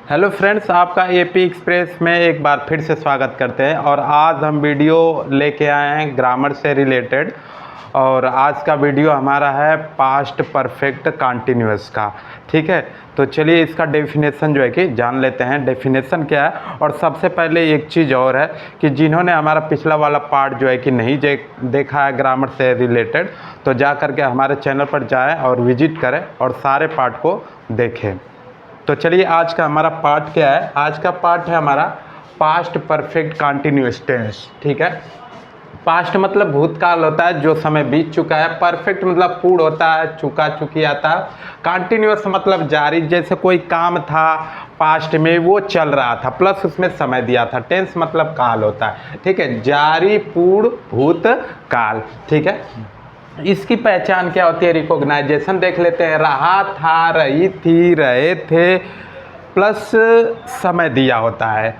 Hello friends, आपका AP express में एक बार फिर से स्वागत करते हैं। और आज हम वीडियो लेके आए हैं ग्रामर से रिलेटेड। और आज का वीडियो हमारा है पास्ट परफेक्ट कंटिन्यूअस का। ठीक है, तो चलिए इसका डेफिनेशन जो है कि जान लेते हैं। डेफिनेशन क्या है, और सबसे पहले एक चीज़ और है कि जिन्होंने हमारा पिछला वाला पार्ट जो है कि नहीं देखा है ग्रामर से रिलेटेड, तो जा करके हमारे चैनल पर जाएँ और विजिट करें और सारे पार्ट को देखें। तो चलिए आज का हमारा पार्ट क्या है। आज का पार्ट है हमारा पास्ट परफेक्ट कंटिन्यूअस टेंस। ठीक है, पास्ट मतलब भूतकाल होता है, जो समय बीत चुका है। परफेक्ट मतलब पूर्ण होता है, चुका चुकी आता है। कंटिन्यूअस मतलब जारी, जैसे कोई काम था पास्ट में वो चल रहा था प्लस उसमें समय दिया था। टेंस मतलब काल होता है। ठीक है, जारी, पूर्ण, भूतकाल। ठीक है, इसकी पहचान क्या होती है, रिकॉग्नाइजेशन देख लेते हैं। रहा था, रही थी, रहे थे प्लस समय दिया होता है।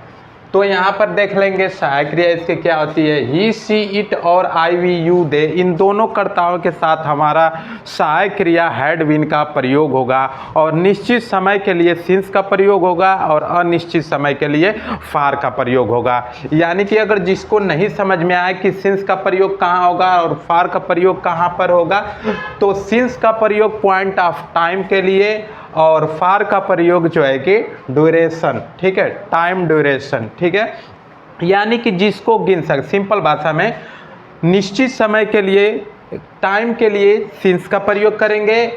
तो यहाँ पर देख लेंगे सहायक क्रिया इसके क्या होती है। ही, सी, इट और आई, वी, यू, दे, इन दोनों कर्ताओं के साथ हमारा सहायक क्रिया हैड बीन का प्रयोग होगा। और निश्चित समय के लिए सिंस का प्रयोग होगा और अनिश्चित समय के लिए फार का प्रयोग होगा। यानी कि अगर जिसको नहीं समझ में आए कि सिंस का प्रयोग कहाँ होगा और फार का प्रयोग कहाँ पर होगा, तो सिंस का प्रयोग पॉइंट ऑफ टाइम के लिए और फार का प्रयोग जो है कि ड्यूरेशन। ठीक है, टाइम ड्यूरेशन। ठीक है, यानी कि जिसको गिन सक, सिंपल भाषा में निश्चित समय के लिए, टाइम के लिए सिंस का प्रयोग करेंगे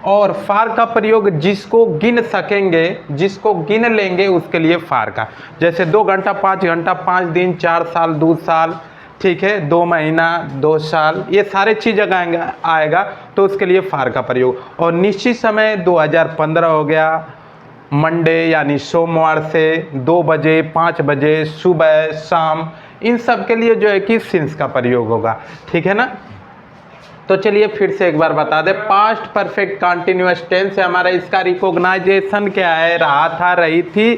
और फार का प्रयोग जिसको गिन सकेंगे, जिसको गिन लेंगे उसके लिए फार का। जैसे 2 घंटा, 5 घंटा, 5 दिन, 4 साल, 2 साल, ठीक है, 2 महीना, 2 साल, ये सारे चीज़ आएगा तो उसके लिए फार का प्रयोग। और निश्चित समय 2015 हो गया, मंडे यानी सोमवार से 2 बजे, 5 बजे, सुबह, शाम, इन सब के लिए जो है कि सिंस का प्रयोग होगा। ठीक है ना। तो चलिए फिर से एक बार बता दें, पास्ट परफेक्ट कंटिन्यूअस टेंस है हमारा। इसका रिकॉग्नाइजेशन क्या है, रहा था, रही थी,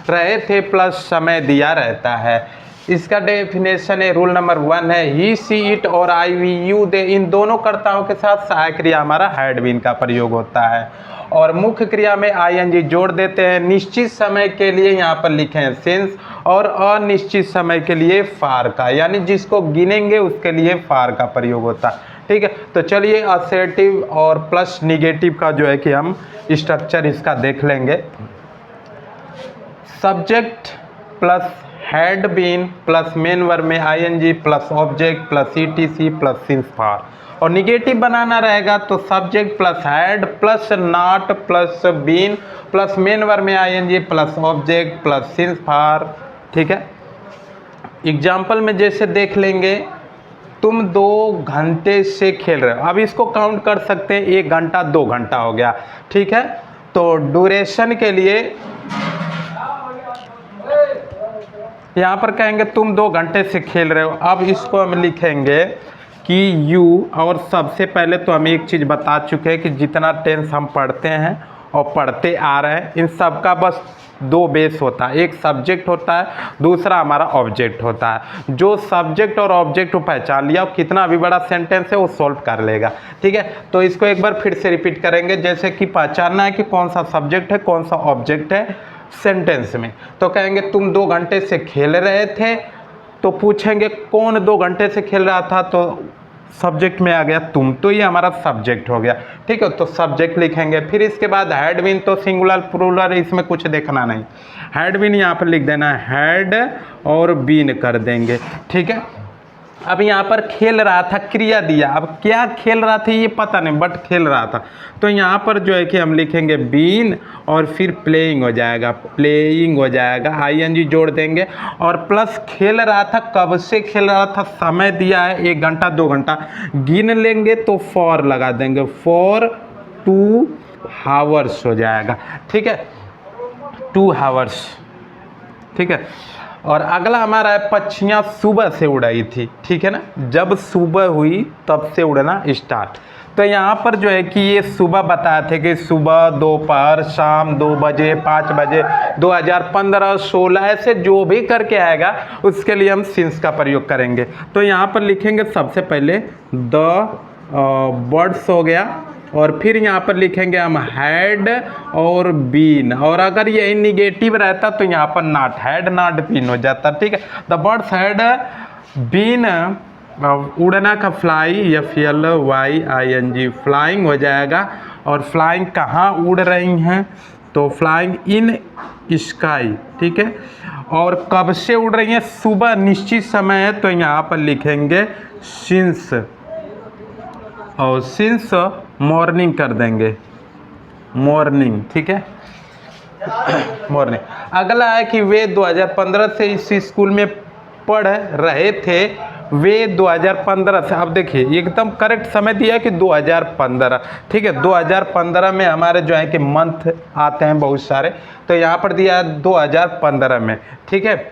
रहे थे प्लस समय दिया रहता है। इसका डेफिनेशन है, रूल नंबर 1 है, ही, सी, इट और आई, वी, यू, दे, इन दोनों कर्ताओं के साथ सहायक क्रिया हमारा हैड बीन का प्रयोग होता है। और मुख्य क्रिया में आईएनजी जोड़ देते हैं। निश्चित समय के लिए यहाँ पर लिखे हैं सिंस और अनिश्चित समय के लिए फार का, यानी जिसको गिनेंगे उसके लिए फार का प्रयोग होता है। ठीक है, तो चलिए असर्टिव और प्लस निगेटिव का जो है कि हम स्ट्रक्चर इसका देख लेंगे। Subject plus had been plus main verb में ING plus object plus ETC plus since for. और निगेटिव बनाना रहेगा तो subject plus had plus not plus been plus main verb में ING plus object plus since for. ठीक है, example में जैसे देख लेंगे, तुम 2 घंटे से खेल रहे हो। अब इसको काउंट कर सकते हैं, 1 घंटा, 2 घंटा हो गया। ठीक है, तो ड्यूरेशन के लिए यहाँ पर कहेंगे तुम 2 घंटे से खेल रहे हो। अब इसको हम लिखेंगे कि यू, और सबसे पहले तो हम एक चीज़ बता चुके हैं कि जितना टेंस हम पढ़ते हैं और पढ़ते आ रहे हैं, इन सब का बस 2 बेस होता है। एक सब्जेक्ट होता है, दूसरा हमारा ऑब्जेक्ट होता है। जो सब्जेक्ट और ऑब्जेक्ट को पहचान लिया, कितना भी बड़ा सेंटेंस है वो सॉल्व कर लेगा। ठीक है, तो इसको एक बार फिर से रिपीट करेंगे। जैसे कि पहचानना है कि कौन सा सब्जेक्ट है, कौन सा ऑब्जेक्ट है सेंटेंस में। तो कहेंगे तुम 2 घंटे से खेल रहे थे, तो पूछेंगे कौन 2 घंटे से खेल रहा था, तो सब्जेक्ट में आ गया तुम, तो ये हमारा सब्जेक्ट हो गया। ठीक है, तो सब्जेक्ट लिखेंगे। फिर इसके बाद हैड बीन, तो सिंगुलर प्लूरल इसमें कुछ देखना नहीं, हैड बीन यहाँ पर लिख देना, हैड और बीन कर देंगे। ठीक है, अब यहाँ पर खेल रहा था, क्रिया दिया। अब क्या खेल रहा था ये पता नहीं, बट खेल रहा था, तो यहाँ पर जो है कि हम लिखेंगे बीन और फिर प्लेइंग हो जाएगा, प्लेइंग हो जाएगा, आईएनजी जोड़ देंगे। और प्लस खेल रहा था, कब से खेल रहा था, समय दिया है 1 घंटा, 2 घंटा, गिन लेंगे तो फॉर लगा देंगे, फॉर 2 हावर्स हो जाएगा। ठीक है, 2 हावर्स। ठीक है, और अगला हमारा है पक्षियाँ सुबह से उड़ाई थी। ठीक है ना, जब सुबह हुई तब से उड़ना स्टार्ट। तो यहाँ पर जो है कि ये सुबह बताए थे कि सुबह, दोपहर, शाम, 2 बजे, 5 बजे, 2015, 16, ऐसे जो भी करके आएगा उसके लिए हम सिंस का प्रयोग करेंगे। तो यहाँ पर लिखेंगे सबसे पहले द बर्ड्स हो गया, और फिर यहाँ पर लिखेंगे हम हैड और बीन, और अगर ये निगेटिव रहता तो यहाँ पर नॉट, हैड नॉट बीन हो जाता। ठीक है, द बर्ड्स हैड बीन, उड़ना का फ्लाई, FLYING, फ्लाइंग हो जाएगा। और फ्लाइंग कहाँ उड़ रही हैं, तो फ्लाइंग इन स्काई। ठीक है, और कब से उड़ रही हैं, सुबह निश्चित समय है तो यहाँ पर लिखेंगे सिंस, और सिंस मॉर्निंग कर देंगे, मॉर्निंग। ठीक है, मॉर्निंग। अगला है कि वे 2015 से इस स्कूल में पढ़ रहे थे, वे 2015 से, अब देखिए एकदम करेक्ट समय दिया है कि 2015। ठीक है, 2015 में हमारे जो है कि मंथ आते हैं बहुत सारे, तो यहाँ पर दिया है 2015 में। ठीक है,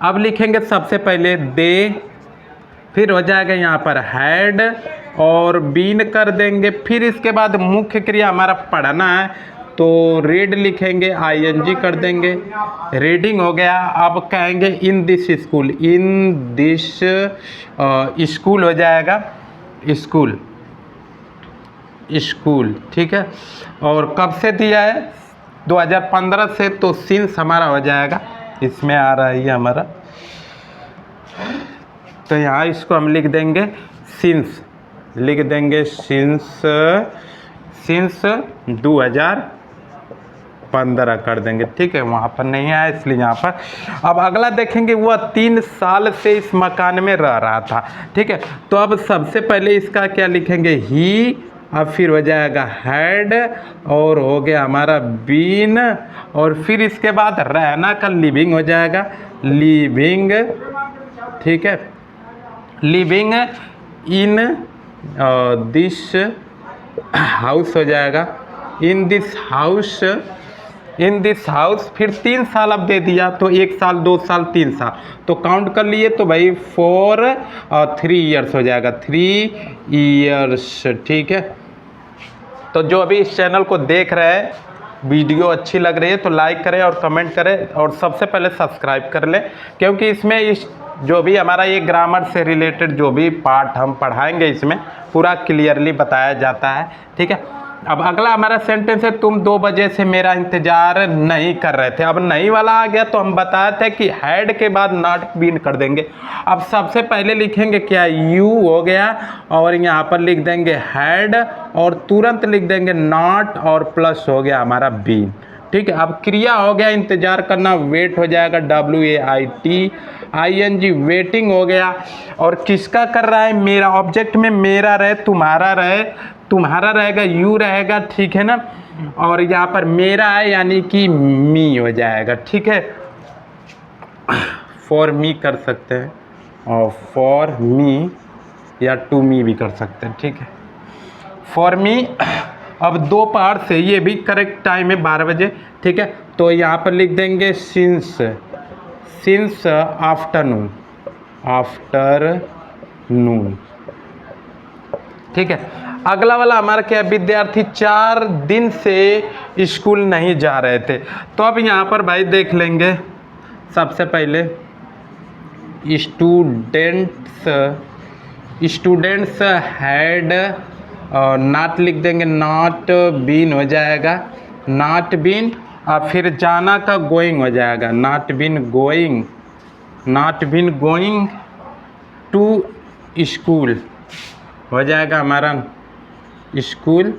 अब लिखेंगे सबसे पहले दे, फिर हो जाएगा यहाँ पर हैड और बीन कर देंगे। फिर इसके बाद मुख्य क्रिया हमारा पढ़ना है, तो रीड लिखेंगे, ING कर देंगे, रीडिंग हो गया। अब कहेंगे in this school, in this school हो जाएगा स्कूल, स्कूल। ठीक है, और कब से दिया है, 2015 से, तो सिंस हमारा हो जाएगा, इसमें आ रहा है ये हमारा, तो यहाँ इसको हम लिख देंगे सिंस, लिख देंगे सिंस, सिंस 2015 कर देंगे। ठीक है, वहाँ पर नहीं आया इसलिए यहाँ पर। अब अगला देखेंगे, वह 3 साल से इस मकान में रह रहा था। ठीक है, तो अब सबसे पहले इसका क्या लिखेंगे, ही, अब फिर हो जाएगा हैड, और हो गया हमारा बीन, और फिर इसके बाद रहना का लिविंग हो जाएगा, लिविंग। ठीक है, लिविंग इन दिस हाउस हो जाएगा, in this house, in this house. फिर 3 साल अब दे दिया, तो 1 साल 2 साल 3 साल, तो काउंट कर लिए तो भाई 4 और 3 ईयर्स हो जाएगा, 3 ईयर्स। ठीक है, तो जो अभी इस चैनल को देख रहे हैं, वीडियो अच्छी लग रही है तो लाइक करें और कमेंट करें, और सबसे पहले सब्सक्राइब कर लें, क्योंकि इसमें इस जो भी हमारा ये ग्रामर से रिलेटेड जो भी पार्ट हम पढ़ाएंगे इसमें पूरा क्लियरली बताया जाता है। ठीक है, अब अगला हमारा सेंटेंस है, तुम 2 बजे से मेरा इंतजार नहीं कर रहे थे। अब नहीं वाला आ गया, तो हम बताए थे कि हैड के बाद नॉट बीन कर देंगे। अब सबसे पहले लिखेंगे क्या, यू हो गया, और यहाँ पर लिख देंगे हैड, और तुरंत लिख देंगे नॉट, और प्लस हो गया हमारा बीन। ठीक है, अब क्रिया हो गया इंतजार करना, वेट हो जाएगा, WAITING, वेटिंग हो गया। और किसका कर रहा है, मेरा, ऑब्जेक्ट में मेरा रहे, तुम्हारा रहे, तुम्हारा रहेगा, यू रहेगा। ठीक है ना, और यहाँ पर मेरा है यानी कि मी हो जाएगा। ठीक है, फॉर मी कर सकते हैं, और फॉर मी या टू मी भी कर सकते हैं। ठीक है, फॉर मी। अब दोपहर से, ये भी करेक्ट टाइम है 12 बजे। ठीक है, तो यहाँ पर लिख देंगे सिंस, सिंस आफ्टरनून, आफ्टरनून। ठीक है, अगला वाला हमारा क्या, विद्यार्थी 4 दिन से स्कूल नहीं जा रहे थे। तो अब यहाँ पर भाई देख लेंगे, सबसे पहले स्टूडेंट्स, स्टूडेंट्स हैड, नॉट लिख देंगे, नॉट बीन हो जाएगा, नॉट बीन। और फिर जाना का गोइंग हो जाएगा, not been going, not been going to school हो जाएगा हमारा स्कूल।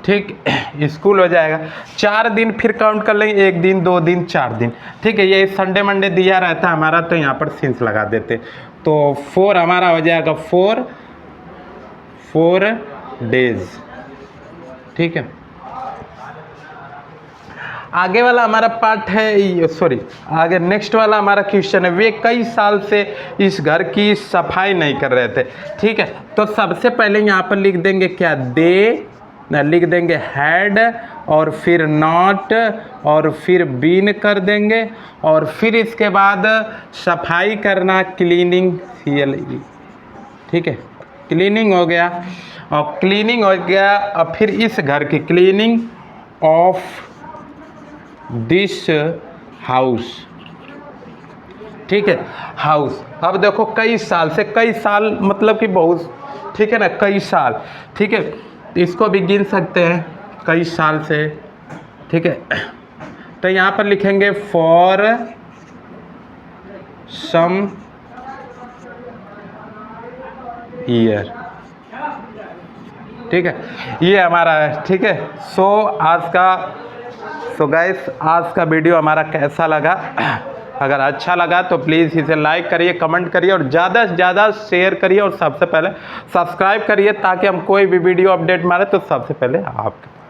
ठीक, स्कूल हो जाएगा। 4 दिन फिर काउंट कर लेंगे, 1 दिन 2 दिन 4 दिन। ठीक है, ये संडे मंडे दिया रहता है हमारा, तो यहाँ पर सिंस लगा देते, तो 4 हमारा हो जाएगा, 4 डेज। ठीक है, आगे वाला हमारा पार्ट है, सॉरी, आगे नेक्स्ट वाला हमारा क्वेश्चन है, वे कई साल से इस घर की सफाई नहीं कर रहे थे। ठीक है, तो सबसे पहले यहाँ पर लिख देंगे क्या, दे, लिख देंगे हैड, और फिर नॉट, और फिर बीन कर देंगे, और फिर इसके बाद सफाई करना, क्लीनिंग, CLE। ठीक है, क्लीनिंग हो गया, और क्लीनिंग हो गया। और फिर इस घर की क्लीनिंग ऑफ दिस हाउस। ठीक है, हाउस। अब देखो कई साल से, कई साल मतलब कि बहुत ठीक है ना, कई साल, ठीक है, इसको भी गिन सकते हैं कई साल से, ठीक है। तो यहाँ पर लिखेंगे फॉर सम ईयर, ठीक है, ये हमारा है, ठीक है। सो गाइस आज का वीडियो हमारा कैसा लगा? अगर अच्छा लगा तो प्लीज़ इसे लाइक करिए, कमेंट करिए और ज़्यादा से ज़्यादा शेयर करिए और सबसे पहले सब्सक्राइब करिए, ताकि हम कोई भी वीडियो अपडेट मारे तो सबसे पहले आपके